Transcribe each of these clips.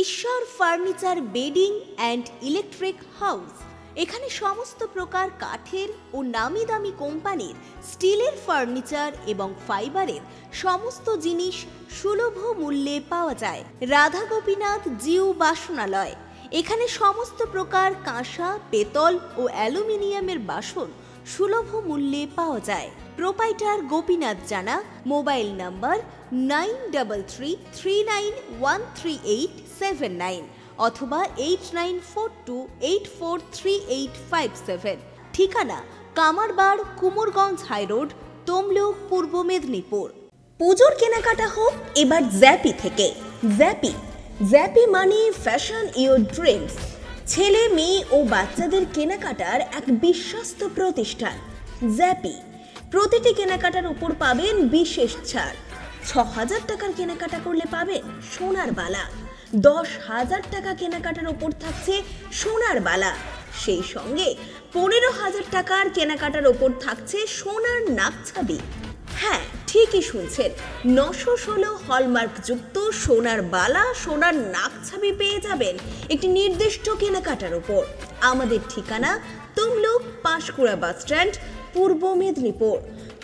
ঈশ্বর furniture bedding and electric house. এখানে সমস্ত প্রকার কাঠের ও নামি দামি কোম্পানির স্টিলের ফার্নিচার এবং ফাইবারের সমস্ত জিনিস সুলভ মূল্যে পাওয়া যায়। রাধা গোপীনাথ জিউ বাসনালয়। এখানে সমস্ত প্রকার কাঁসা, পেতল ও অ্যালুমিনিয়ামের বাসন সুলভ মূল্যে পাওয়া যায়। প্রোপাইটার গোপীনাথ জানা। মোবাইল নাম্বার 9333913879 অথবা 8942843857। ঠিকানা কামারবাড়, কুমোরগঞ্জ হাইরোড, তমলুক, পূর্ব মেদিনীপুর। পুজোর কেনাকাটা হোক এবার জ্যাপি থেকে। জ্যাপি মানে ফ্যাশন ইওর ড্রিমস। ছেলে, মেয়ে ও বাচ্চাদের কেনাকাটার এক বিশ্বস্ত প্রতিষ্ঠান জ্যাপি। প্রতিটি কেনাকাটার উপর পাবেন বিশেষ ছাড়। ৬,০০০ টাকার কেনাকাটা করলে পাবেন সোনার বালা। ১০,০০০ টাকা কেনাকাটার উপর থাকছে সোনার বালা। সেই সঙ্গে ১৫,০০০ টাকার কেনাকাটার উপর থাকছে সোনার নাকছাবি। হ্যাঁ, ঠিকই শুনছেন, ৯১৬ হলমার্কযুক্ত সোনার বালা, সোনার নাকছাবি পেয়ে যাবেন একটি নির্দিষ্ট কেনাকাটার উপর। আমাদের ঠিকানা তমলুক পাঁশকুড়া বাস স্ট্যান্ড, পূর্ব মেদিনীপুর।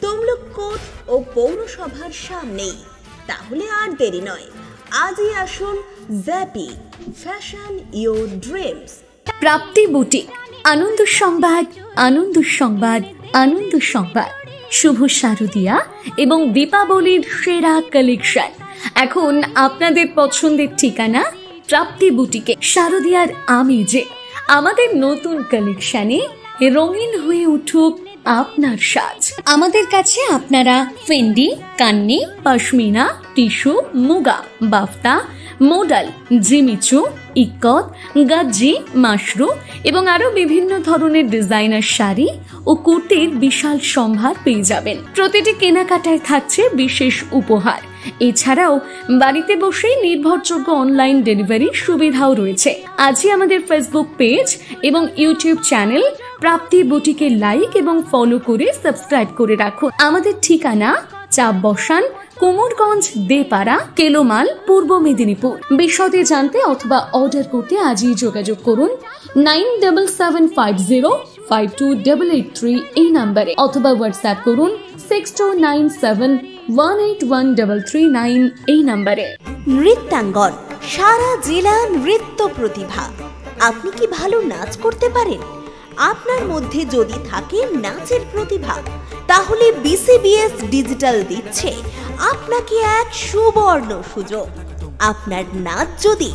তমলুক কোর্ট ও পৌরসভার সামনেই। তাহলে আর দেরি নয়, আজই আসুন জ্যাপি, fashion your dreams. Prapti boutique. আনন্দ সংবাদ, আনন্দ সংবাদ, আনন্দ সংবাদ। শুভ শারদিয়া এবং দীপাবলির সেরা কালেকশন এখন আপনাদের পছন্দের ঠিকানা প্রাপ্তি বুটিকে। শারদিয়ার আমেজে আমাদের নতুন কালেকশনে রঙিন হয়ে উঠুক আপনার সাজ। আমাদের কাছে আপনারা Fendi, Kanni, pashmina, tissue, muga, বাফতা, modal, Jimmy Choo, ikat, গাজ্জি, Mashru এবং আরো বিভিন্ন ধরনের ডিজাইনার শাড়ি ও কুর্তির বিশাল সম্ভার পেয়ে যাবেন। প্রতিটি কেনাকাটায় থাকছে বিশেষ উপহার। এছাড়াও বাড়িতে বসেই নির্ভরযোগ্য অনলাইন ডেলিভারি সুবিধাও রয়েছে। আজই আমাদের ফেসবুক পেজ এবং ইউটিউব চ্যানেল প্রাপ্তি বুটিকে লাইক এবং ফলো করে সাবস্ক্রাইব করে রাখুন। আমাদের ঠিকানা চাপ বসান, কুমোরগঞ্জ দেপাড়া, কেলোমাল, পূর্ব মেদিনীপুর। বিশদে জানতে অথবা অর্ডার করতে আজই যোগাযোগ করুন 9750528883 এই নাম্বারে, অথবা হোয়াটসঅ্যাপ করুন 6297181339 এই নাম্বারে। নৃত্যাঙ্গন, সারা জেলা নৃত্য প্রতিভা। আপনি কি ভালো নাচ করতে পারেন? আপনার মধ্যে যদি থাকে নাচের প্রতিভা, তাহলে বিসিবিএস ডিজিটাল দিচ্ছে আপনাকে এক সুবর্ণ সুযোগ। আপনার নাচ যদি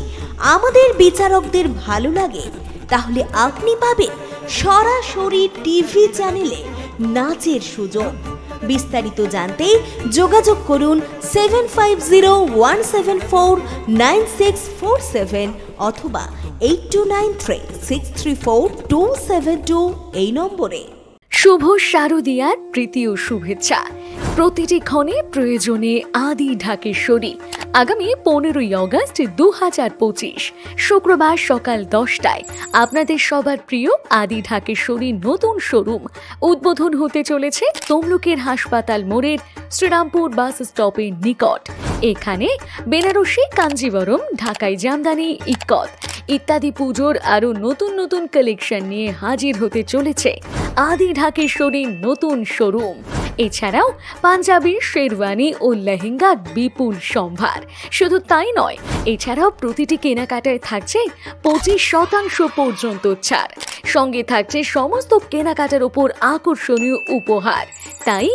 আমাদের বিচারকদের ভালো লাগে, তাহলে আপনি পাবেন সরাসরি টিভি চ্যানেলে নাচের সুযোগ। বিস্তারিত জানতে যোগাযোগ করুন 7501749647 অথবা 8293634272 এই নম্বরে। শুভ শারদিয়ার প্রীতি ও শুভেচ্ছা। প্রতিটি ক্ষণে প্রয়োজনে আদি ঢাকেশ্বরী। আগামী 15ই অগস্ট 2025 শুক্রবার সকাল 10টায় আপনাদের সবার প্রিয় আদি ঢাকেশ্বরী নতুন শোরুম উদ্বোধন হতে চলেছে তমলুকের হাসপাতাল মোড়ের শ্রীরামপুর বাস স্টপের নিকট। এখানে বেনারসি, কাঞ্জিবরম, ঢাকাই জামদানি, ইক্কত ইত্যাদি পুজোর আরো নতুন নতুন কালেকশন নিয়ে হাজির হতে চলেছে আদি ঢাকেশ্বরীর নতুন শোরুম। এছাড়াও পাঞ্জাবি, শেরওয়ানি ও লেহেঙ্গার বিপুল সম্ভার। শুধু তাই নয়, এছাড়াও প্রতিটি কেনাকাটায় থাকছে 25% পর্যন্ত ছাড়। সঙ্গে থাকছে সমস্ত কেনাকাটার উপর আকর্ষণীয় উপহার। তাই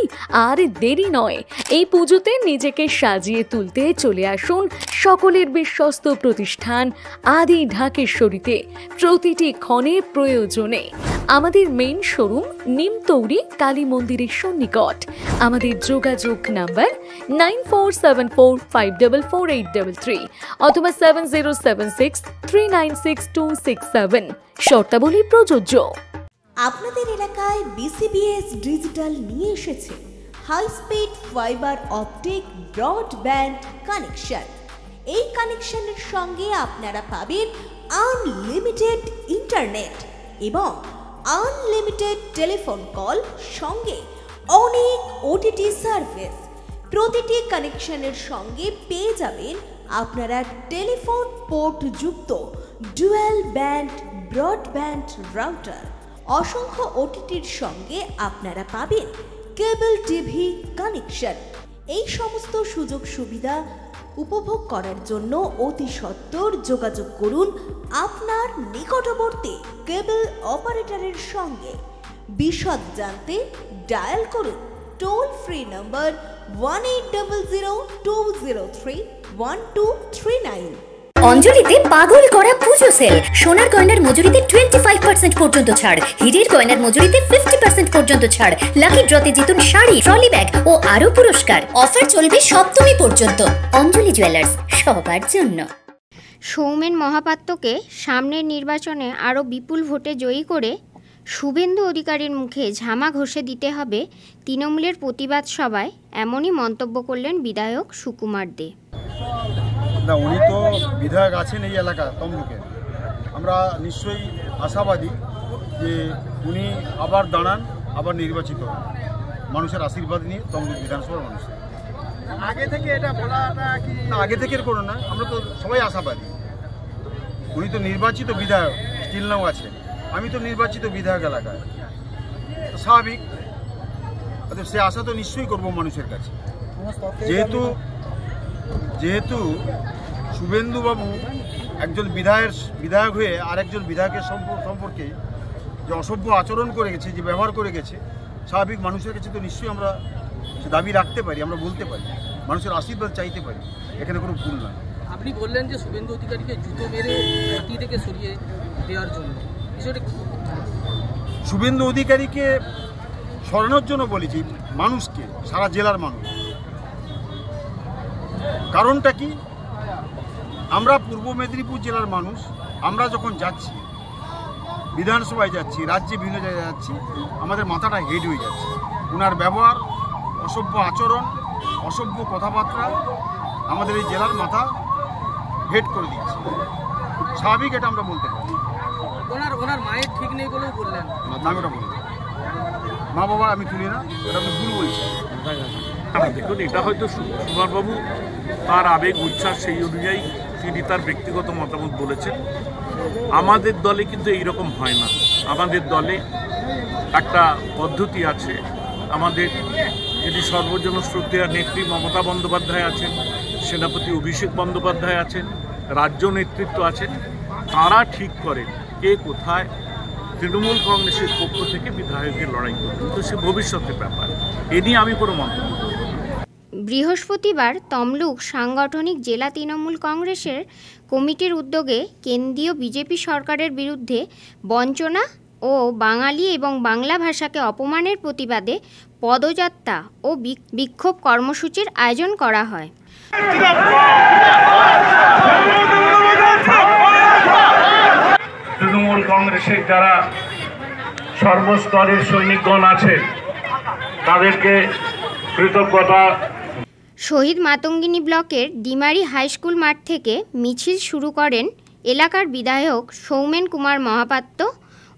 আর দেরি নয়, এই পুজোতে নিজেকে সাজিয়ে তুলতে চলে আসুন সকলের বিশ্বস্ত প্রতিষ্ঠান আদি ঢাকেশ্বরীতে। প্রতিটি ক্ষণে প্রয়োজনে আমাদের মেইন শোরুম নিমতৌরি কালী মন্দিরের সন্নিকট। আমাদের যোগাযোগ নাম্বার 9474544833 অথবা 7076396267। শর্তাবলী প্রযোজ্য। আপনাদের এলাকায় বিসিবিএস ডিজিটাল নিয়ে এসেছে high speed fibre optic broadband connection. এই কানেকশনের সঙ্গে আপনারা পাবেন আনলিমিটেড ইন্টারনেট এবং আনলিমিটেড টেলিফোন কল, সঙ্গে অনেক ওটিটি সার্ভিস। প্রতিটি কানেকশনের সঙ্গে পেয়ে যাবেন আপনারা টেলিফোন পোর্ট যুক্ত ডুয়াল ব্যান্ড ব্রডব্যান্ড রাউটার, অসংখ্য ওটিটির সঙ্গে আপনারা পাবেন কেবল টিভি কানেকশন। এই সমস্ত সুযোগ সুবিধা উপভোগ করার জন্য অতি সত্বর যোগাযোগ করুন আপনার নিকটবর্তী কেবল অপারেটরের সঙ্গে। বিশদ জানতে ডায়াল করুন টোল ফ্রি নম্বর 1800203139। অঞ্জলিতে পাগল করা পুজো সেল। সোনার গয়নার মজুরিতে 25% পর্যন্ত ছাড়, হীরের গয়নার মজুরিতে 50% পর্যন্ত ছাড়, লাকি ড্রতে জিতুন শাড়ি, ট্রলি ব্যাগ ও আরো পুরস্কার। অফার চলবে সপ্তমী পর্যন্ত। অঞ্জলি জুয়েলার্স, সবার জন্য। সৌমেন মহাপাত্রকে সামনের নির্বাচনে আরও বিপুল ভোটে জয়ী করে শুভেন্দু অধিকারীর মুখে ঝামা ঘষে দিতে হবে তৃণমূলের প্রতিবাদ সভায়, এমনই মন্তব্য করলেন বিধায়ক সুকুমার দে। না, উনি তো বিধায়ক আছেন এই এলাকা তমলুকে। আমরা নিশ্চয়ই আশাবাদী যে উনি আবার দাঁড়ান, আবার নির্বাচিত হন মানুষের আশীর্বাদ নিয়ে তমলুক বিধানসভার মানুষের। আগে থেকে এটা বলাটা কি? না, আগে থেকে কোনো না, আমরা তো সবাই আশাবাদী। উনি তো নির্বাচিত বিধায়ক, স্টিল নাও আছেন। আমি তো নির্বাচিত বিধায়ক এলাকায়, স্বাভাবিক সে আশা তো নিশ্চয়ই করবো মানুষের কাছে। যেহেতু শুভেন্দুবাবু একজন বিধায়ক হয়ে আরেকজন বিধায়কের সম্পর্কে যে অসভ্য আচরণ করে গেছে, যে ব্যবহার করে গেছে, স্বাভাবিক মানুষের কাছে তো নিশ্চয়ই আমরা দাবি রাখতে পারি, আমরা বলতে পারি, মানুষের আশীর্বাদ চাইতে পারি। এখানে কোনো ভুল না। আপনি বললেন যে শুভেন্দু অধিকারীকে জুতো মেরে পার্টি থেকে সরিয়ে দেওয়ার জন্য, শুভেন্দু অধিকারীকে সরানোর জন্য বলেছি মানুষকে, সারা জেলার মানুষ। কারণটা কি? আমরা পূর্ব মেদিনীপুর জেলার মানুষ, আমরা যখন যাচ্ছি বিধানসভায় যাচ্ছি, রাজ্যে বিভিন্ন জায়গায় যাচ্ছি, আমাদের মাথাটা হেড হয়ে যাচ্ছে। ওনার ব্যবহার, অসভ্য আচরণ, অসভ্য কথাবার্তা আমাদের এই জেলার মাথা হেড করে দিচ্ছে। স্বাভাবিক, এটা আমরা বলতে পারি। ওনার মায়ের ঠিক নেই বলেও বললেন। আমি ওটা বলি, মা বাবা আমি তুলি না, এটা আমি ভুল বলছি। দেখুন, এটা হয়তো সুকুমারবাবু তার আবেগ উচ্ছ্বাস, সেই অনুযায়ী তিনি তার ব্যক্তিগত মতামত বলেছেন। আমাদের দলে কিন্তু এইরকম হয় না। আমাদের দলে একটা পদ্ধতি আছে। আমাদের যিনি সর্বজন শ্রদ্ধেয় নেত্রী মমতা বন্দ্যোপাধ্যায় আছেন, সেনাপতি অভিষেক বন্দ্যোপাধ্যায় আছেন, রাজ্য নেতৃত্ব আছেন, তারা ঠিক করেন কে কোথায় তৃণমূল কংগ্রেসের পক্ষ থেকে বিধায়কের লড়াই করবে। তো সে ভবিষ্যতের ব্যাপার, এ নিয়ে আমি কোনো মন্তব্য করব না। বৃহস্পতিবার তমলুক সাংগঠনিক জেলা তৃণমূল কংগ্রেসের কমিটির উদ্যোগে কেন্দ্রীয় বিজেপি সরকারের বিরুদ্ধে বঞ্চনা ও বাঙালি এবং বাংলা ভাষাকে অপমানের প্রতিবাদে পদযাত্রা ও বিক্ষোভ কর্মসূচির আয়োজন করা হয়। তৃণমূল কংগ্রেসের যারা সর্বস্তরের সৈনিকগণ আছে তাদেরকে কৃতজ্ঞতা। শহীদ মাতঙ্গিনী ব্লকের ডিমারি হাই স্কুল মাঠ থেকে মিছিল শুরু করেন এলাকার বিধায়ক সৌমেন কুমার মহাপাত্র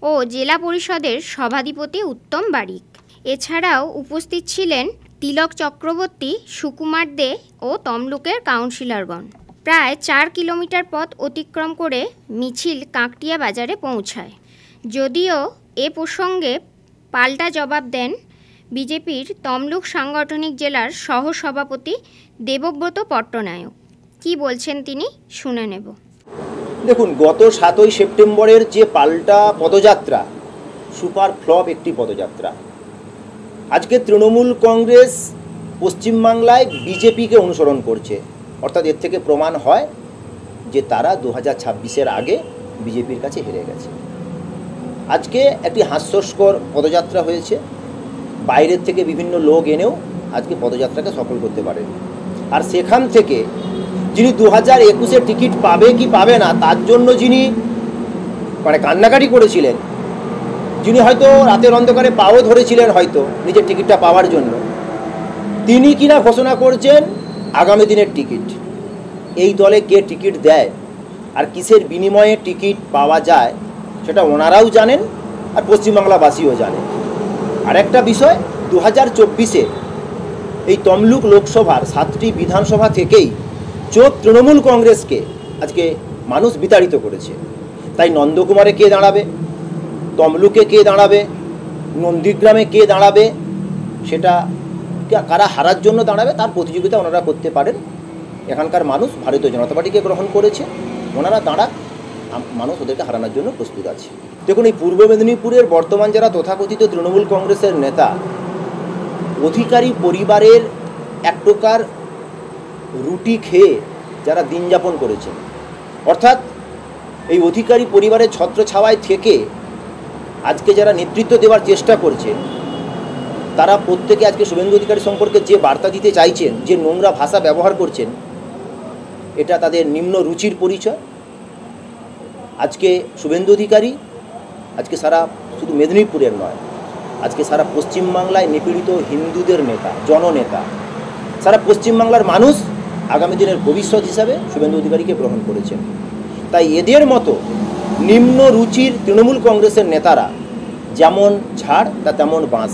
ও জেলা পরিষদের সভাধিপতি উত্তম বারিক। এছাড়াও উপস্থিত ছিলেন তিলক চক্রবর্তী, সুকুমার দে ও তমলুকের কাউন্সিলরগণ। প্রায় 4 কিলোমিটার পথ অতিক্রম করে মিছিল কাঁকটিয়া বাজারে পৌঁছায়। যদিও এ প্রসঙ্গে পাল্টা জবাব দেন বিজেপির তমলুক সাংগঠনিক জেলার সহসভাপতি দেবব্রত পট্টনায়ক। কি বলছেন তিনি শুনে নেব। দেখুন, গত 7ই সেপ্টেম্বরের যে পাল্টা পদযাত্রা, সুপার ফ্লপ একটি পদযাত্রা। আজকে তৃণমূল কংগ্রেস পশ্চিমবাংলায় বিজেপিকে অনুসরণ করছে, অর্থাৎ এর থেকে প্রমাণ হয় যে তারা 2026-এর আগে বিজেপির কাছে হেরে গেছে। আজকে একটি হাস্যস্কর পদযাত্রা হয়েছে, বাইরের থেকে বিভিন্ন লোক এনেও আজকে পদযাত্রাকে সফল করতে পারেন। আর সেখান থেকে যিনি 2021-এ টিকিট পাবে কি পাবে না তার জন্য যিনি কান্নাকাটি করেছিলেন, যিনি হয়তো রাতের অন্ধকারে পাও ধরেছিলেন হয়তো নিজের টিকিটটা পাওয়ার জন্য, তিনি কিনা ঘোষণা করছেন আগামী দিনের টিকিট। এই দলে কে টিকিট দেয় আর কিসের বিনিময়ে টিকিট পাওয়া যায় সেটা ওনারাও জানেন আর পশ্চিমবাংলাবাসীও জানেন। আর একটা বিষয়, 2024-এ এই তমলুক লোকসভার 7টি বিধানসভা থেকেই চোট তৃণমূল কংগ্রেসকে আজকে মানুষ বিতাড়িত করেছে। তাই নন্দকুমারে কে দাঁড়াবে, তমলুকে কে দাঁড়াবে, নন্দীগ্রামে কে দাঁড়াবে, সেটা কারা হারার জন্য দাঁড়াবে তার প্রতিযোগিতা ওনারা করতে পারেন। এখানকার মানুষ ভারতীয় জনতা পার্টিকে গ্রহণ করেছে, ওনারা দাঁড়াক, মানুষ ওদেরকে হারানোর জন্য প্রস্তুত আছে। দেখুন, এই পূর্ব মেদিনীপুরের বর্তমান যারা তথাকথিত তৃণমূল কংগ্রেসের নেতা, অধিকারী পরিবারের এক প্রকার রুটি খেয়ে যারা দিন যাপন করেছেন, অর্থাৎ এই অধিকারী পরিবারের ছত্রছাওয়ায় থেকে আজকে যারা নেতৃত্ব দেওয়ার চেষ্টা করছে, তারা প্রত্যেকে আজকে শুভেন্দু অধিকারী সম্পর্কে যে বার্তা দিতে চাইছেন, যে নোংরা ভাষা ব্যবহার করছেন, এটা তাদের নিম্ন রুচির পরিচয়। আজকে শুভেন্দু অধিকারী আজকে সারা শুধু মেদিনীপুরের নয়, আজকে সারা পশ্চিমবাংলায় নিপীড়িত হিন্দুদের নেতা, জননেতা। সারা পশ্চিমবাংলার মানুষ আগামী দিনের ভবিষ্যৎ হিসাবে শুভেন্দু অধিকারীকে গ্রহণ করেছেন। তাই এদের মতো নিম্ন রুচির তৃণমূল কংগ্রেসের নেতারা যেমন ঝাড় তা তেমন বাঁশ।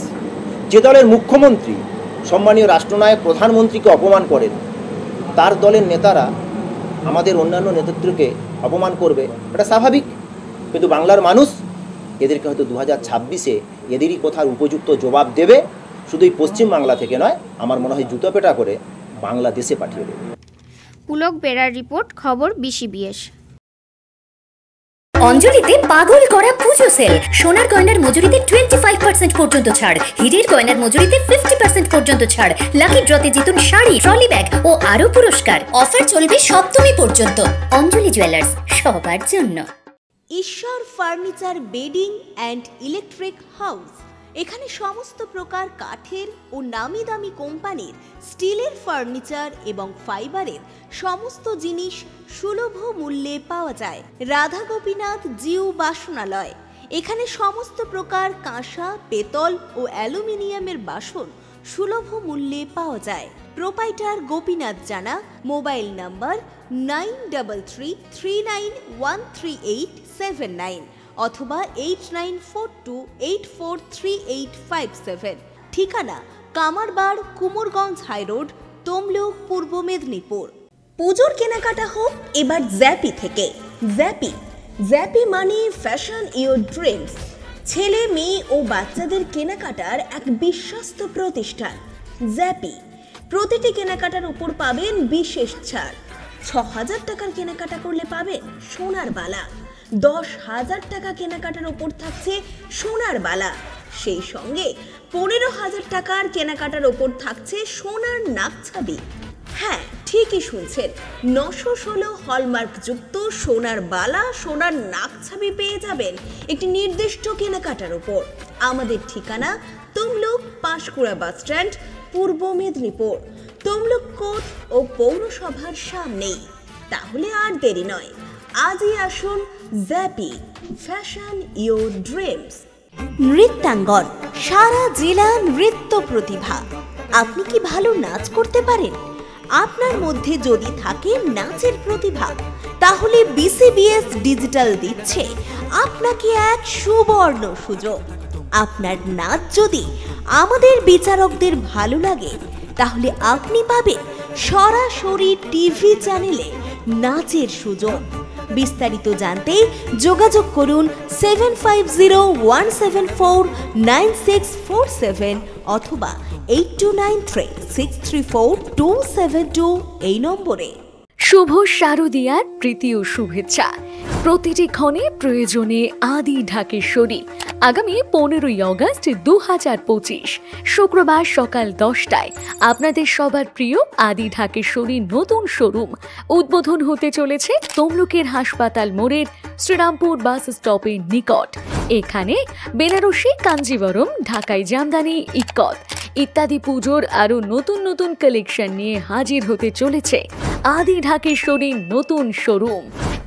যে দলের মুখ্যমন্ত্রী সম্মানীয় রাষ্ট্রনায়ক প্রধানমন্ত্রীকে অপমান করেন, তার দলের নেতারা আমাদের অন্যান্য নেতৃত্বকে অপমান করবে, এটা স্বাভাবিক। কিন্তু বাংলার মানুষ এদেরকে হয়তো 2026-এ এদেরই কথার উপযুক্ত জবাব দেবে। শুধু এই পশ্চিমবাংলা থেকে নয়, আমার মনে হয় জুতো পেটা করে বাংলাদেশে পাঠিয়ে দেবে। পুলক বেরার রিপোর্ট, খবর BCBS। অঞ্জলিতে পাগল করা পুজো সেল। সোনার গয়নার মজুরিতে 25% পর্যন্ত ছাড়, হীরের গয়নার মজুরিতে 50% পর্যন্ত ছাড়, লাকি ড্রতে জিতুন শাড়ি, ট্রলি ব্যাগ ও আরো পুরস্কার। অফার চলবে 7ম পর্যন্ত। অঞ্জলি জুয়েলার্স, সবার জন্য। ঈশ্বর furniture bedding and electric house. এখানে সমস্ত প্রকার কাঠের ও নামি দামি কোম্পানির স্টিলের ফার্নিচার এবং ফাইবারের সমস্ত জিনিস সুলভ মূল্যে পাওয়া যায়। রাধা গোপীনাথ জিউ বাসনালয়। এখানে সমস্ত প্রকার কাঁসা, পেতল ও অ্যালুমিনিয়ামের বাসন সুলভ মূল্যে পাওয়া যায়। প্রোপাইটার গোপীনাথ জানা। মোবাইল নাম্বার 9333913879 অথবা 8942843857। ঠিকানা কামারবাড়, কুমোরগঞ্জ হাইরোড, তমলুক, পূর্ব মেদিনীপুর। পুজোর কেনাকাটা হোক এবার জ্যাপি থেকে। জ্যাপি মানে ফ্যাশন ইওর ড্রিমস। ছেলে, মেয়ে ও বাচ্চাদের কেনাকাটার এক বিশ্বস্ত প্রতিষ্ঠান জ্যাপি। প্রতিটি কেনাকাটার উপর পাবেন বিশেষ ছাড়। 6000 টাকার কেনাকাটা করলে পাবেন সোনার বালা। 10,000 টাকা কেনাকাটার ওপর থাকছে সোনার বালা। সেই সঙ্গে 15,000 টাকার কেনাকাটার ওপর থাকছে সোনার নাকছাবি। হ্যাঁ, ঠিকই শুনছেন, 916 হলমার্কযুক্ত সোনার বালা, সোনার নাকছাবি পেয়ে যাবেন একটি নির্দিষ্ট কেনাকাটার ওপর। আমাদের ঠিকানা তমলুক পাঁশকুড়া বাস স্ট্যান্ড, পূর্ব মেদিনীপুর। তমলুক কোর্ট ও পৌরসভার সামনেই। তাহলে আর দেরি নয়, আজই আসুন জ্যাপি, ফ্যাশন ইওর ড্রিমস। নৃত্যাঙ্গন, সারা জেলা নৃত্য প্রতিভা। আপনি কি ভালো নাচ করতে পারেন? আপনার মধ্যে যদি থাকে নাচের প্রতিভা, তাহলে BCBS ডিজিটাল দিচ্ছে আপনাকে এক সুবর্ণ সুযোগ। আপনার নাচ যদি আমাদের বিচারকদের ভালো লাগে, তাহলে আপনি পাবেন সরাসরি টিভি চ্যানেলে নাচের সুযোগ। বিস্তারিত জানতে যোগাযোগ করুন 7501749647 অথবা 8293634272 এই নম্বরে। শুভ শারদীয়ার প্রীতি ও শুভেচ্ছা। প্রতিটি ক্ষণে প্রয়োজনে আদি ঢাকেশ্বরী। আগামী 15ই অগস্ট 2025 শুক্রবার সকাল 10টায় আপনাদের সবার প্রিয় আদি ঢাকেশ্বরীর নতুন শোরুম উদ্বোধন হতে চলেছে তমলুকের হাসপাতাল মোড়ের শ্রীরামপুর বাস স্টপের নিকট। এখানে বেনারসি, কাঞ্জিবরম, ঢাকাই জামদানি, ইক্কত ইত্যাদি পুজোর আরো নতুন নতুন কালেকশন নিয়ে হাজির হতে চলেছে আদি ঢাকেশ্বরীর নতুন শোরুম।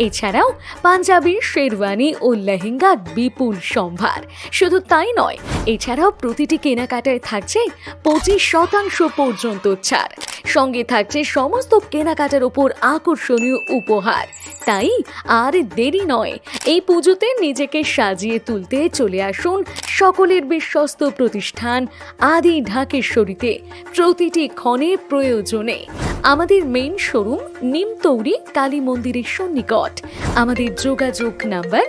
এছাড়াও পাঞ্জাবি, শেরওয়ানি ও লেহেঙ্গার বিপুল সম্ভার। শুধু তাই নয়, এছাড়াও প্রতিটি কেনাকাটায় থাকছে 25% পর্যন্ত ছাড়। সঙ্গে থাকছে সমস্ত কেনাকাটার উপর আকর্ষণীয় উপহার। তাই আর দেরি নয়, এই পুজোতে নিজেকে সাজিয়ে তুলতে চলে আসুন সকলের বিশ্বস্ত প্রতিষ্ঠান আদি ঢাকেশ্বরীতে। প্রতিটি ক্ষণে প্রয়োজনে আমাদের মেইন শোরুম নিমতৌরি কালী মন্দিরের সন্নিকট। আমাদের যোগাযোগ নাম্বার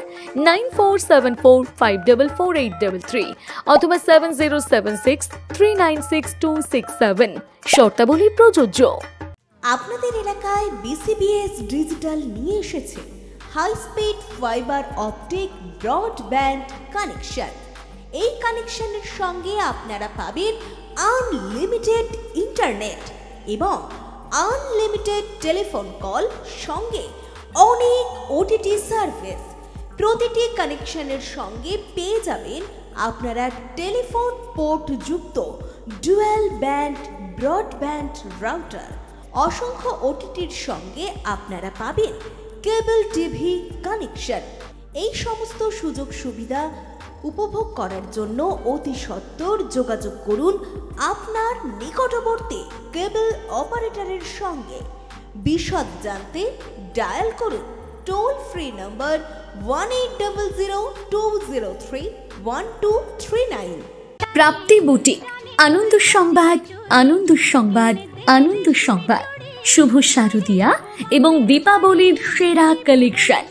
9474544833 অথবা 7076396267। শর্তাবলী প্রযোজ্য। আপনাদের এলাকায় বিসিবিএস ডিজিটাল নিয়ে এসেছে high speed fibre optic broadband connection. এই কানেকশনের সঙ্গে আপনারা পাবেন আনলিমিটেড ইন্টারনেট এবং আনলিমিটেড টেলিফোন কল, সঙ্গে অনেক ওটিটি সার্ভিস। প্রতিটি কানেকশনের সঙ্গে পেয়ে যাবেন আপনারা টেলিফোন পোর্ট যুক্ত ডুয়াল ব্যান্ড ব্রডব্যান্ড রাউটার। অসংখ্য ওটিটির সঙ্গে আপনারা পাবেন কেবল টিভি কানেকশন। এই সমস্ত সুযোগ সুবিধা উপভোগ করার জন্য অতি সত্বর যোগাযোগ করুন আপনার নিকটবর্তী কেবল অপারেটরের সঙ্গে। বিশদ জানতে ডায়াল করুন টোল ফ্রি নম্বর 1800203139। প্রাপ্তি বুটিক, আনন্দ সংবাদ, আনন্দ সংবাদ, আনন্দ সংবাদ। শুভ শারদিয়া এবং দীপাবলির সেরা কালেকশন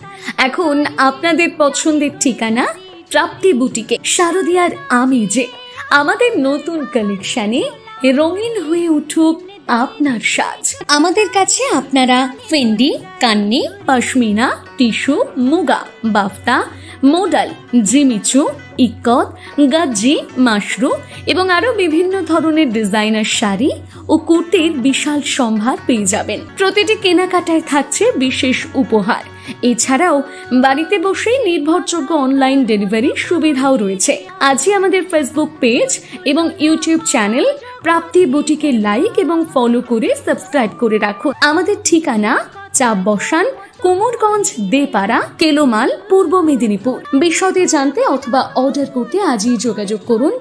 এখন আপনাদের পছন্দের ঠিকানা প্রাপ্তি বুটিকে। শারদিয়ার আমেজে আমাদের নতুন কালেকশনে রঙিন হয়ে উঠুক আপনার সাজ। আমাদের কাছে আপনারা Fendi, Kanni, pashmina, tissue, muga, বাফতা, modal, Jimmy Choo, ikat, গাজ্জি, Mashru এবং আরো বিভিন্ন ধরনের ডিজাইনার শাড়ি ও কুর্তির বিশাল সম্ভার পেয়ে যাবেন। প্রতিটি কেনাকাটায় থাকছে বিশেষ উপহার। এছাড়াও বাড়িতে বসেই নির্ভরযোগ্য অনলাইন ডেলিভারি সুবিধাও রয়েছে। আজই আমাদের ফেসবুক পেজ এবং ইউটিউব চ্যানেল প্রাপ্তি বুটিকে লাইক এবং ফলো করে সাবস্ক্রাইব করে রাখুন। আমাদের ঠিকানা চাপ বসান কুমোরগঞ্জ, দেপাড়া, কেলোমাল, পূর্ব মেদিনীপুর। বিশদে জানতে অথবা অর্ডার করতে আজই যোগাযোগ করুন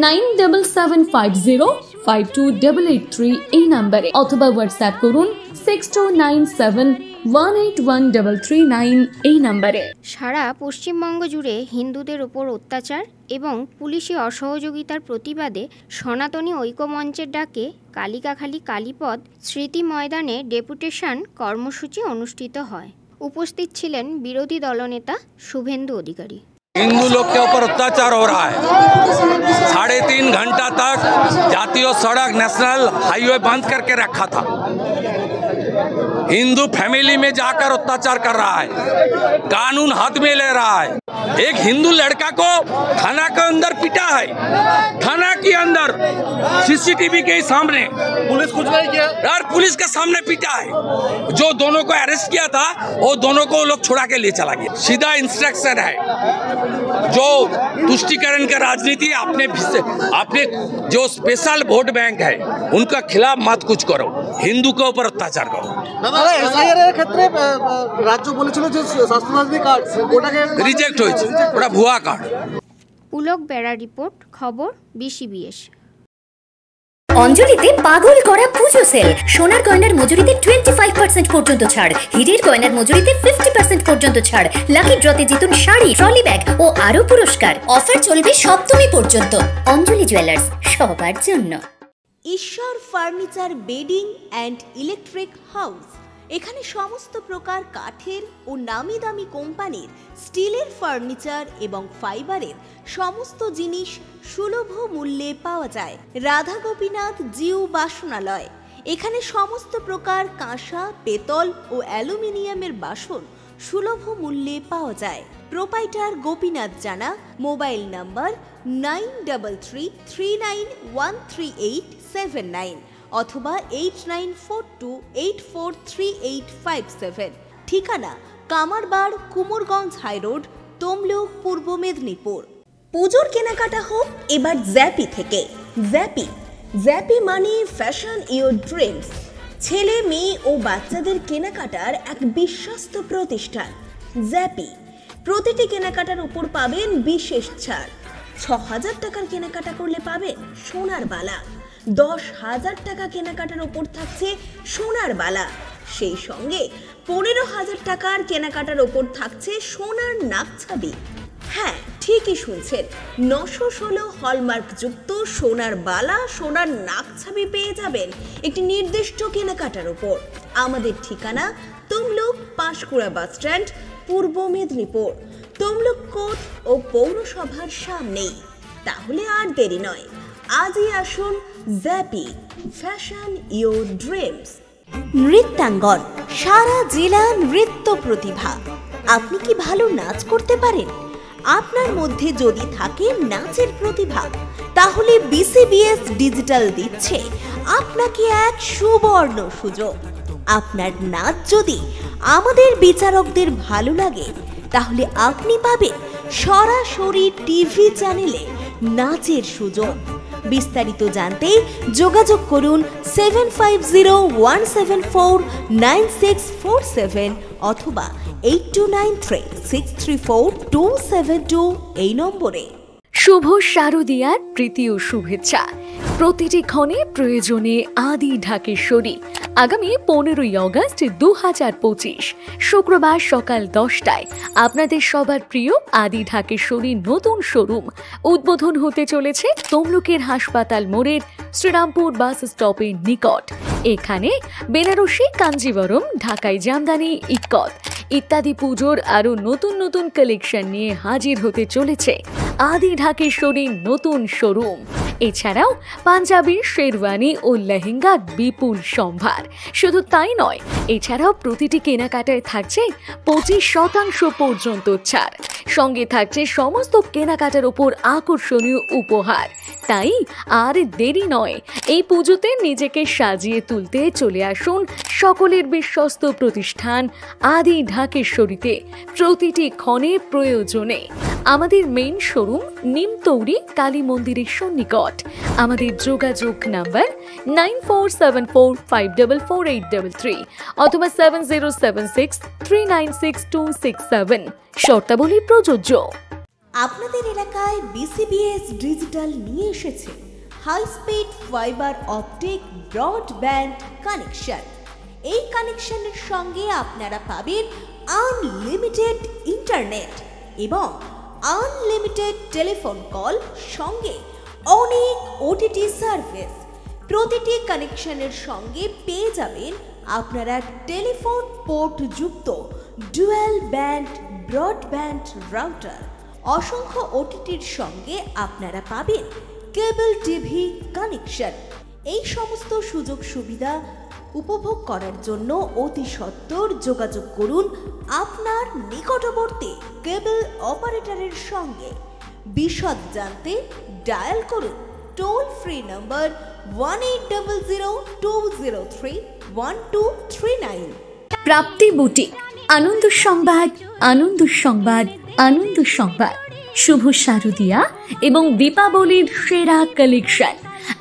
9775052883 এই নাম্বারে, অথবা হোয়াটসঅ্যাপ করুন 6297181339 এই নাম্বারে। সারা পশ্চিমবঙ্গ জুড়ে হিন্দুদের ওপর অত্যাচার এবং পুলিশি অসহযোগিতার প্রতিবাদে সনাতনী ঐক্যমঞ্চের ডাকে কালিকাখালী কালীপদ স্মৃতি ময়দানে ডেপুটেশন কর্মসূচি অনুষ্ঠিত হয়। উপস্থিত ছিলেন বিরোধী দলনেতা শুভেন্দু অধিকারী। हिंदू लोग के ऊपर अत्याचार हो रहा है। 3.5 घंटा तक जातीय सड़क नेशनल हाईवे बंद करके रखा था। हिंदू फैमिली में जाकर अत्याचार कर रहा है, कानून हाथ में ले रहा है। एक हिंदू लड़का को थाना के अंदर पीटा है, थाना के अंदर सीसीटीवी के सामने, पुलिस कुछ नहीं किया यार, पुलिस के सामने पीटा है। जो दोनों को अरेस्ट किया था वो दोनों को लोग छुड़ा के लिए चला गया। सीधा इंस्ट्रक्शन है, जो तुष्टिकरण का राजनीति आपने जो स्पेशल वोट बैंक है उनका खिलाफ मत कुछ करो, हिंदू के ऊपर अत्याचार करो। राज्य বলেছিল যে স্বাস্থ্যসাথী কার্ড ওটাকে রিজেক্ট হয়েছে, ওটা ভুয়া কার্ড। পুলক বেড়া রিপোর্ট, খবর বিসিবিএস। অঞ্জলিতে পাগল করা পুজো সেল। সোনার গয়নার মজুরিতে 25% পর্যন্ত ছাড়, হীরের গয়নার মজুরিতে 50% পর্যন্ত ছাড়। লাকি ড্রতে জিতুন শাড়ি, ট্রলি ব্যাগ ও আরো পুরস্কার। অফার চলবে সপ্তমী পর্যন্ত। অঞ্জলি জুয়েলার্স, সবার জন্য। ঈশ্বর furniture bedding and electric house. এখানে সমস্ত প্রকার কাঠের ও নামি দামি কোম্পানির স্টিলের ফার্নিচার এবং ফাইবারের সমস্ত জিনিস সুলভ মূল্যে পাওয়া যায়। রাধা গোপীনাথ জিউ বাসনালয়। এখানে সমস্ত প্রকার কাঁসা, পেতল ও অ্যালুমিনিয়ামের বাসন সুলভ মূল্যে পাওয়া যায়। প্রোপাইটার গোপীনাথ জানা। মোবাইল নাম্বার 9333913879 অথবা 8942843857। ঠিকানা কামারবাড়, কুমোরগঞ্জ হাইরোড, তমলুক, পূর্ব মেদিনীপুর। পুজোর কেনাকাটা হোক এবার জ্যাপি থেকে। জ্যাপি মানে ফ্যাশন ইওর ড্রিমস। ছেলে, মেয়ে ও বাচ্চাদের কেনাকাটার এক বিশ্বস্ত প্রতিষ্ঠান জ্যাপি। প্রতিটি কেনাকাটার উপর পাবেন বিশেষ ছাড়। 6000 টাকার কেনাকাটা করলে পাবেন সোনার বালা। 10,000 টাকা কেনাকাটার ওপর থাকছে সোনার বালা। সেই সঙ্গে 15,000 টাকার কেনাকাটার ওপর থাকছে সোনার নাকছাবি। হ্যাঁ, ঠিকই শুনছেন, 916 হলমার্কযুক্ত সোনার বালা, সোনার নাকছাবি পেয়ে যাবেন একটি নির্দিষ্ট কেনাকাটার উপর। আমাদের ঠিকানা তমলুক পাঁশকুড়া বাস স্ট্যান্ড, পূর্ব মেদিনীপুর, তমলুক কোর্ট ও পৌরসভার সামনেই। তাহলে আর দেরি নয়, আজই আসুন জ্যাপি, ফ্যাশন ইওর ড্রিমস। নৃত্যাঙ্গন, সারা জেলা নৃত্য প্রতিভা। আপনি কি ভালো নাচ করতে পারেন? আপনার মধ্যে যদি থাকে নাচের প্রতিভা, তাহলে বিসিবিএস ডিজিটাল দিচ্ছে আপনাকে এক সুবর্ণ সুযোগ। আপনার নাচ যদি আমাদের বিচারকদের ভালো লাগে, তাহলে আপনি পাবেন সরাসরি টিভি চ্যানেলে নাচের সুযোগ। বিস্তারিত জানতে যোগাযোগ করুন 7501749647 অথবা 8293634272 এই নম্বরে। শুভ শারদীয়ার প্রীতি ও শুভেচ্ছা। প্রতিটি ক্ষণে প্রয়োজনে আদি ঢাকেশ্বরী। আগামী 15ই অগস্ট 2025 শুক্রবার সকাল 10টায় আপনাদের সবার প্রিয় আদি ঢাকেশ্বরীর নতুন শোরুম উদ্বোধন হতে চলেছে তমলুকের হাসপাতাল মোড়ের শ্রীরামপুর বাস স্টপের নিকট। এখানে বেনারসি, কাঞ্জিবরম, ঢাকাই জামদানি, ইক্কত ইত্যাদি পুজোর আরো নতুন নতুন কালেকশন নিয়ে হাজির হতে চলেছে আদি ঢাকেশ্বরীর নতুন শোরুম। এছাড়াও পাঞ্জাবি, শেরওয়ানি ও লেহেঙ্গার বিপুল সম্ভার। শুধু তাই নয়, এছাড়াও প্রতিটি কেনাকাটায় থাকছে 25% পর্যন্ত ছাড়। সঙ্গে থাকছে সমস্ত কেনাকাটার উপর আকর্ষণীয় উপহার। তাই আর দেরি নয়, এই পুজোতে নিজেকে সাজিয়ে তুলতে চলে আসুন সকলের বিশ্বস্ত প্রতিষ্ঠান আদি ঢাকেশ্বরীতে। প্রতিটি ক্ষণে প্রয়োজনে আমাদের মেইন শোরুম নিমতৌরি কালী মন্দিরের সন্নিকট। আমাদের যোগাযোগ নাম্বার 9474544833 অথবা 7076396267। শর্তাবলী প্রযোজ্য। আপনাদের এলাকায় বিসিবিএস ডিজিটাল নিয়ে এসেছে high speed fibre optic broadband connection. এই কানেকশনের সঙ্গে আপনারা পাবেন আনলিমিটেড ইন্টারনেট এবং আনলিমিটেড টেলিফোন কল, সঙ্গে অনেক ওটিটি সার্ভিস। প্রতিটি কানেকশনের সঙ্গে পেয়ে যাবেন আপনারা টেলিফোন পোর্ট যুক্ত ডুয়াল ব্যান্ড ব্রডব্যান্ড রাউটার। অসংখ্য ওটিটির সঙ্গে আপনারা পাবেন কেবল টিভি কানেকশন। এই সমস্ত সুযোগ সুবিধা উপভোগ করার জন্য অতি সত্বর যোগাযোগ করুন আপনার নিকটবর্তী কেবল অপারেটরের সঙ্গে। বিশদ জানতে ডায়াল করুন টোল ফ্রি নম্বর 1800203139। প্রাপ্তি বুটিক, আনন্দ সংবাদ, আনন্দ সংবাদ, আনন্দ সংবাদ। শুভ শারদীয়া এবং দীপাবলির সেরা কালেকশন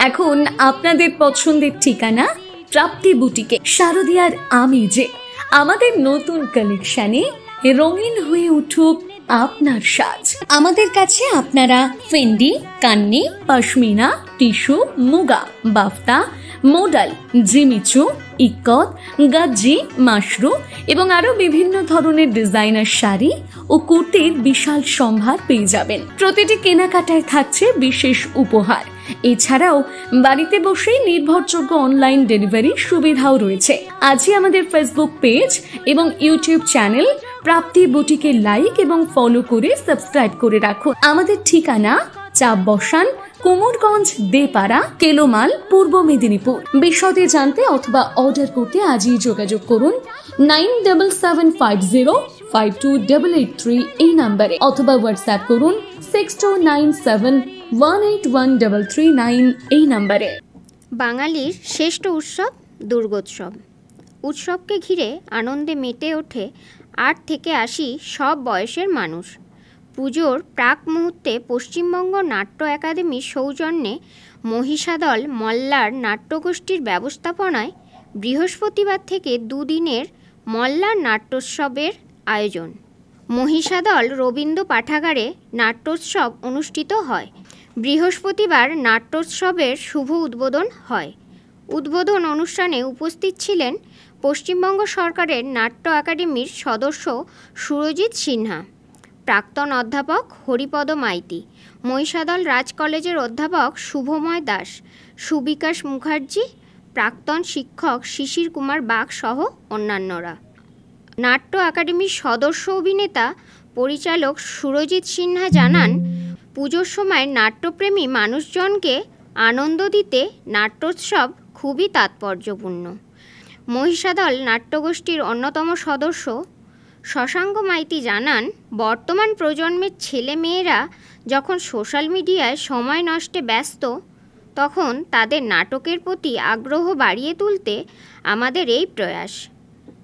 এখন আপনাদের পছন্দের ঠিকানা প্রাপ্তি বুটিকে। শারদীয়ার আমেজে আমাদের নতুন কালেকশনে রঙিন হয়ে উঠুক আপনার সাজ। আমাদের কাছে আপনারা Fendi, Kanni, pashmina, tissue, muga, বাফতা, modal, Jimmy Choo, ikat, গাজ্জি, Mashru এবং আরো বিভিন্ন ধরনের ডিজাইনার শাড়ি ও কুর্তির বিশাল সম্ভার পেয়ে যাবেন। প্রতিটি কেনাকাটায় থাকছে বিশেষ উপহার। এছাড়াও বাড়িতে বসেই নির্ভরযোগ্য অনলাইন ডেলিভারি সুবিধাও রয়েছে। আজই আমাদের ফেসবুক পেজ এবং ইউটিউব চ্যানেল প্রাপ্তি বুটিকে লাইক এবং ফলো করে সাবস্ক্রাইব করে রাখুন। আমাদের ঠিকানা চাপ বসান, কুমোরগঞ্জ, দেপাড়া, কেলোমাল, পূর্ব মেদিনীপুর। বিশদে জানতে অথবা অর্ডার করতে আজই যোগাযোগ করুন 9775052883 এই নম্বরে, অথবা হোয়াটসঅ্যাপ করুন 6297181339 এই নম্বরে। বাঙালির শ্রেষ্ঠ উৎসব দুর্গোৎসব। উৎসবকে ঘিরে আনন্দে মেতে ওঠে 8 থেকে 80 সব বয়সের মানুষ। পুজোর প্রাক মুহূর্তে পশ্চিমবঙ্গ নাট্য একাডেমির সৌজন্যে মহিষাদল মল্লার নাট্যগোষ্ঠীর ব্যবস্থাপনায় বৃহস্পতিবার থেকে 2 দিনের মল্লার নাট্যোৎসবের আয়োজন। মহিষাদল রবীন্দ্র পাঠাগারে নাট্যোৎসব অনুষ্ঠিত হয়। বৃহস্পতিবার নাট্যোৎসবের শুভ উদ্বোধন হয়। উদ্বোধন অনুষ্ঠানে উপস্থিত ছিলেন পশ্চিমবঙ্গ সরকারের নাট্য একাডেমির সদস্য সুরজিৎ সিনহা, প্রাক্তন অধ্যাপক হরিপদ মাইতি, মহিষাদল রাজ কলেজের অধ্যাপক শুভময় দাস, সুবিকাশ মুখার্জি, প্রাক্তন শিক্ষক শিশির কুমার বাগ সহ অন্যান্যরা। নাট্য একাডেমির সদস্য অভিনেতা পরিচালক সুরজিৎ সিনহা জানান, পুজোর সময় নাট্যপ্রেমী মানুষজনকে আনন্দ দিতে নাট্যোৎসব খুবই তাৎপর্যপূর্ণ। মহিষাদল নাট্যগোষ্ঠীর অন্যতম সদস্য শশাঙ্ক মাইতি জানান, বর্তমান প্রজন্মের ছেলে মেয়েরা যখন সোশ্যাল মিডিয়ায় সময় নষ্টে ব্যস্ত, তখন তাদের নাটকের প্রতি আগ্রহ বাড়িয়ে তুলতে আমাদের এই প্রয়াস।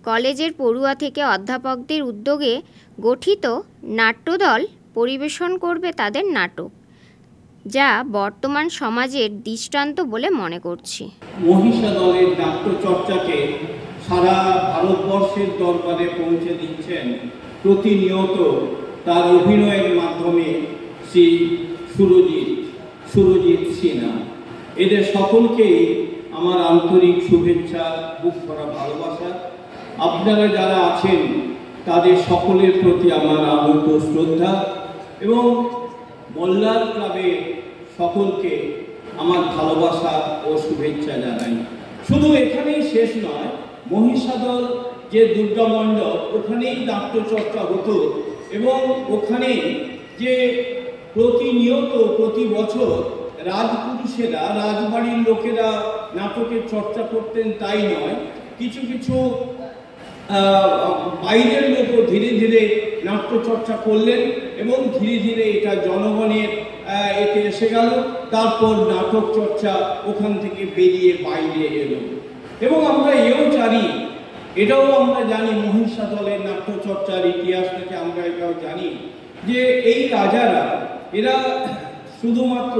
কলেজের পড়ুয়া থেকে অধ্যাপকদের উদ্যোগে গঠিত নাট্যদল পরিবেশন করবে তাদের নাটক, যা বর্তমান সমাজের দৃষ্টান্ত বলে মনে করছি। মহিষাদলের নাট্যচর্চাকে সারা ভারতবর্ষের দরবারে পৌঁছে দিচ্ছেন প্রতিনিয়ত তার অভিনয়ের মাধ্যমে শ্রী সুরজিৎ সিনহা। এদের সকলকেই আমার আন্তরিক শুভেচ্ছা, বুক ভরা ভালোবাসা। আপনারা যারা আছেন তাদের সকলের প্রতি আমার আনন্দ শ্রদ্ধা এবং মোল্লার ক্লাবের সকলকে আমার ভালোবাসা ও শুভেচ্ছা জানাই। শুধু এখানেই শেষ নয়, মহিষাদল যে দুর্গা মণ্ডপ, ওখানেই নাট্যচর্চা হতো এবং ওখানে যে প্রতিনিয়ত প্রতি বছর রাজপুরুষেরা, রাজবাড়ির লোকেরা নাটকের চর্চা করতেন তাই নয়, কিছু কিছু বাইরের লোকও ধীরে ধীরে নাট্যচর্চা করলেন এবং ধীরে ধীরে এটা জনগণের এতে এসে গেল। তারপর নাটক চর্চা ওখান থেকে বেরিয়ে বাইরে এলো এবং আমরা এটাও আমরা জানি, মহিষাদলের নাট্যচর্চার ইতিহাস থেকে আমরা এটাও জানি যে এই রাজারা এরা শুধুমাত্র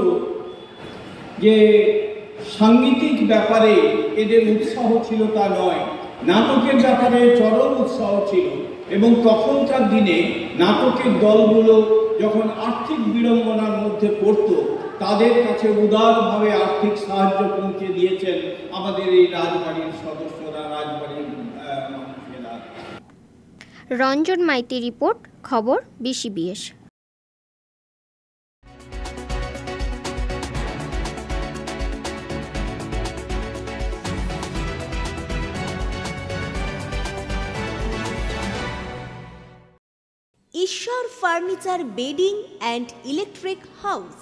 যে সাংগীতিক ব্যাপারে এদের উৎসাহ ছিল তা নয়, নাটকের ব্যাপারে চরম উৎসাহ ছিল এবং তখনকার দিনে নাটকের দলগুলো যখন আর্থিক বিড়ম্বনার মধ্যে পড়ত, তাদের কাছে উদারভাবে আর্থিক সাহায্য পৌঁছে দিয়েছেন আমাদের এই রাজবাড়ির সদস্যরা, রাজবাড়ির মানুষেরা। রঞ্জন মাইতি রিপোর্ট, খবর BCBS। ঈশ্বর furniture bedding and electric house.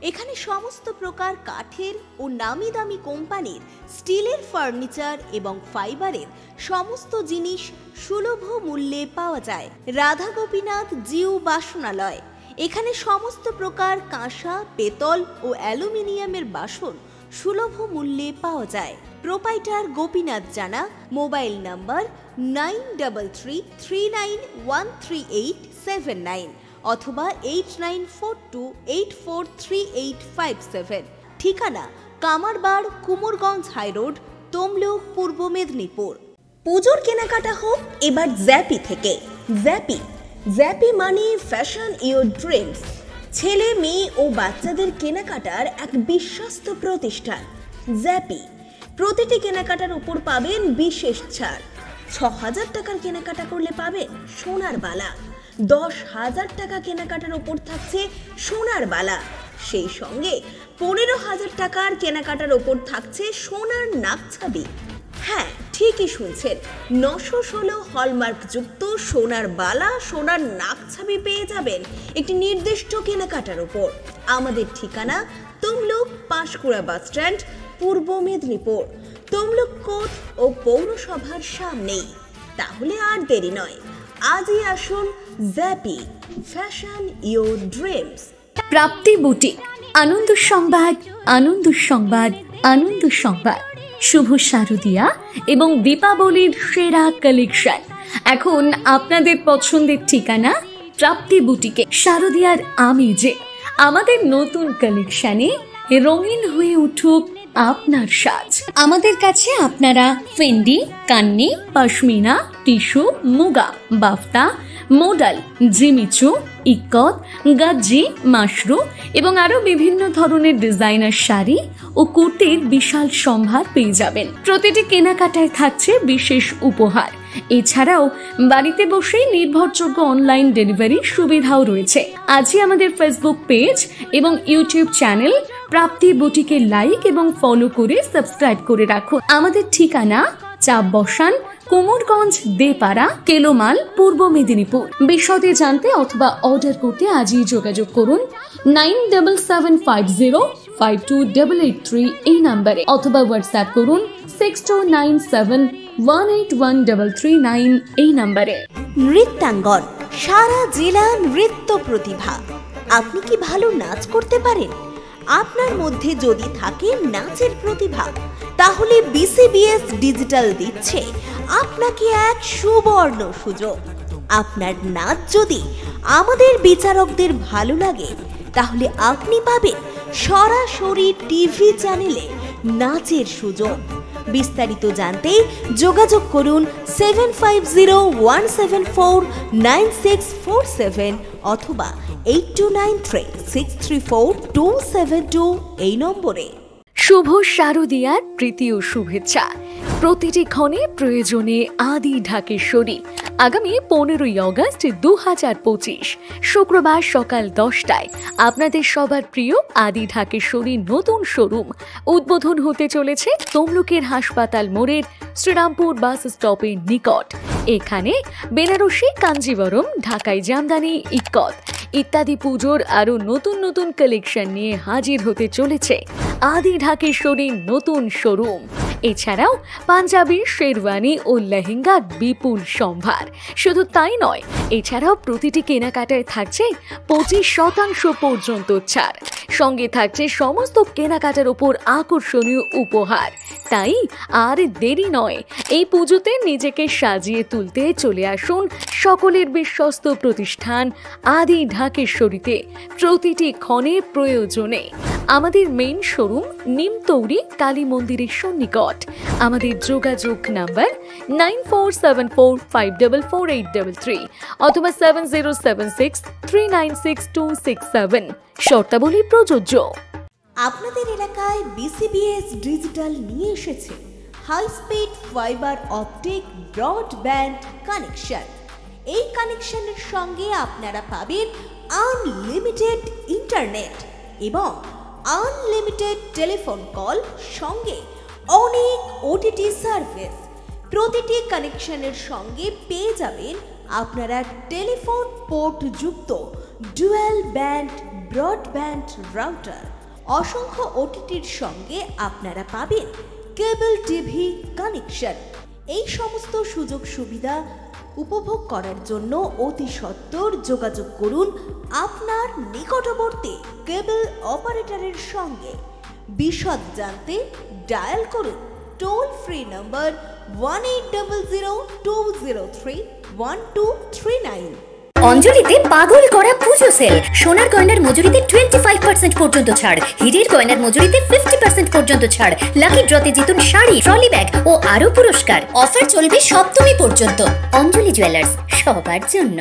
এখানে সমস্ত প্রকার কাঠের ও নামি দামি কোম্পানির স্টিলের ফার্নিচার এবং ফাইবারের সমস্ত জিনিস সুলভ মূল্যে পাওয়া যায়। রাধা গোপীনাথ জিউ বাসনালয়। এখানে সমস্ত প্রকার কাঁসা, পেতল ও অ্যালুমিনিয়ামের বাসন সুলভ মূল্যে পাওয়া যায়। প্রোপাইটার গোপীনাথ জানা। মোবাইল নাম্বার 9333913879 অথবা 8942843857। ঠিকানা কামারবাড়, কুমোরগঞ্জ হাইরোড, তমলুক, পূর্ব মেদিনীপুর। পুজোর কেনাকাটা হোক এবার জ্যাপি থেকে। জ্যাপি মানে ফ্যাশন ইওর ড্রিমস। ছেলে, মেয়ে ও বাচ্চাদের কেনাকাটার এক বিশ্বস্ত প্রতিষ্ঠান জ্যাপি। প্রতিটি কেনাকাটার উপর পাবেন বিশেষ ছাড়। ৬,০০০ টাকার কেনাকাটা করলে পাবেন সোনার বালা। ১০,০০০ টাকা কেনাকাটার উপর থাকছে সোনার বালা। সেই সঙ্গে ১৫,০০০ টাকার কেনাকাটার উপর থাকছে সোনার নাকছাবি। হ্যাঁ, ঠিকই শুনছেন, ৯১৬ হলমার্কযুক্ত সোনার বালা, সোনার নাকছাবি পেয়ে যাবেন একটি নির্দিষ্ট কেনাকাটার উপর। আমাদের ঠিকানা তমলুক পাঁশকুড়া বাসস্ট্যান্ড, পূর্ব মেদিনীপুর। তমলুক কোর্ট ও পৌরসভার সামনেই। তাহলে আর দেরি নয়, আজই আসুন জ্যাপি, fashion your dreams. Prapti boutique, আনন্দ সংবাদ, আনন্দ সংবাদ, আনন্দ সংবাদ। শুভ শারদিয়া এবং দীপাবলির সেরা কালেকশন এখন আপনাদের পছন্দের ঠিকানা প্রাপ্তি বুটিকে। শারদিয়ার আমেজে আমাদের নতুন কালেকশনে রঙিন হয়ে উঠুক আপনার সাজ। আমাদের কাছে আপনারা Fendi, Kanni, pashmina, tissue, muga, বাফতা, modal, Jimmy Choo, ikat, গাজ্জি, Mashru এবং আরো বিভিন্ন ধরনের ডিজাইনার শাড়ি ও কুর্তির বিশাল সম্ভার পেয়ে যাবেন। প্রতিটি কেনাকাটায় থাকছে বিশেষ উপহার। এছাড়াও বাড়িতে বসেই নির্ভরযোগ্য অনলাইন ডেলিভারি সুবিধাও রয়েছে। আজই আমাদের ফেসবুক পেজ এবং ইউটিউব চ্যানেল প্রাপ্তি বুটিকে লাইক এবং ফলো করে সাবস্ক্রাইব করে রাখুন। আমাদের ঠিকানা চাপ বসান, কুমোরগঞ্জ, দেপাড়া, কেলোমাল, পূর্ব মেদিনীপুর। বিশদে জানতে অথবা অর্ডার করতে আজই যোগাযোগ করুন 9775052883 এই নাম্বারে, অথবা হোয়াটসঅ্যাপ করুন 6297181339 এই নাম্বারে। নৃত্যাঙ্গন, সারা জেলা নৃত্য প্রতিভা। আপনি কি ভালো নাচ করতে পারেন? আপনার মধ্যে যদি থাকে নাচের প্রতিভা, তাহলে বিসিবিএস ডিজিটাল দিচ্ছে আপনাকে এক সুবর্ণ সুযোগ। আপনার নাচ যদি আমাদের বিচারকদের ভালো লাগে, তাহলে আপনি পাবেন সরাসরি টিভি চ্যানেলে নাচের সুযোগ। বিস্তারিত জানতে যোগাযোগ করুন 7501749647 অথবা 8293634272 এই নম্বরে। শুভ শারদীয়ার প্রীতি ও শুভেচ্ছা। প্রতিটি ক্ষণে প্রয়োজনে আদি ঢাকেশ্বরী। আগামী 15ই অগস্ট 2025 শুক্রবার সকাল 10টায় আপনাদের সবার প্রিয় আদি ঢাকেশ্বরী নতুন শোরুম উদ্বোধন হতে চলেছে তমলুকের হাসপাতাল মোড়ের শ্রীরামপুর বাস স্টপের নিকট। এখানে বেনারসি, কাঞ্জিবরম, ঢাকাই জামদানি, ইক্কত ইত্যাদি পুজোর আরো নতুন নতুন কালেকশন নিয়ে হাজির হতে চলেছে আদি ঢাকেশ্বরীর নতুন শোরুম। এছাড়াও পাঞ্জাবি, শেরওয়ানি ও লেহেঙ্গার বিপুল সম্ভার। শুধু তাই নয়, এছাড়াও প্রতিটি কেনাকাটায় থাকছে 25% পর্যন্ত ছাড়। সঙ্গে থাকছে সমস্ত কেনাকাটার উপর আকর্ষণীয় উপহার। তাই আর দেরি নয়, এই পুজোতে নিজেকে সাজিয়ে তুলতে চলে আসুন সকলের বিশ্বস্ত প্রতিষ্ঠান আদি ঢাকেশ্বরীতে। প্রতিটি ক্ষণে প্রয়োজনে আমাদের মেইন শোরুম নিমতৌরি কালী মন্দিরের সন্নিকট। আমাদের যোগাযোগ নাম্বার 9474544833 অথবা 7076396267। শর্তাবলী প্রযোজ্য। আপনাদের এলাকায় বিসিবিএস ডিজিটাল নিয়ে এসেছে high speed fibre optic broadband connection. এই কানেকশনের সঙ্গে আপনারা পাবেন আনলিমিটেড ইন্টারনেট এবং আনলিমিটেড টেলিফোন কল, সঙ্গে অনেক ওটিটি সার্ভিস। প্রতিটি কানেকশনের সঙ্গে পেয়ে যাবেন আপনারা টেলিফোন পোর্ট যুক্ত ডুয়াল ব্যান্ড ব্রডব্যান্ড রাউটার। অসংখ্য ওটিটির সঙ্গে আপনারা পাবেন কেবল টিভি কানেকশন। এই সমস্ত সুযোগ সুবিধা উপভোগ করার জন্য অতি সত্বর যোগাযোগ করুন আপনার নিকটবর্তী কেবল অপারেটরের সঙ্গে। বিশদ জানতে ডায়াল করুন টোল ফ্রি নম্বর 1800203139। অঞ্জলিতে পাগল করা পুজো সেল। সোনার গয়নার মজুরিতে 25% পর্যন্ত ছাড়, হীরের গয়নার মজুরিতে 50% পর্যন্ত ছাড়, লাকি ড্রতে জিতুন শাড়ি, ট্রলি ব্যাগ ও আরো পুরস্কার। অফার চলবে সপ্তমী পর্যন্ত। অঞ্জলি জুয়েলার্স, সবার জন্য।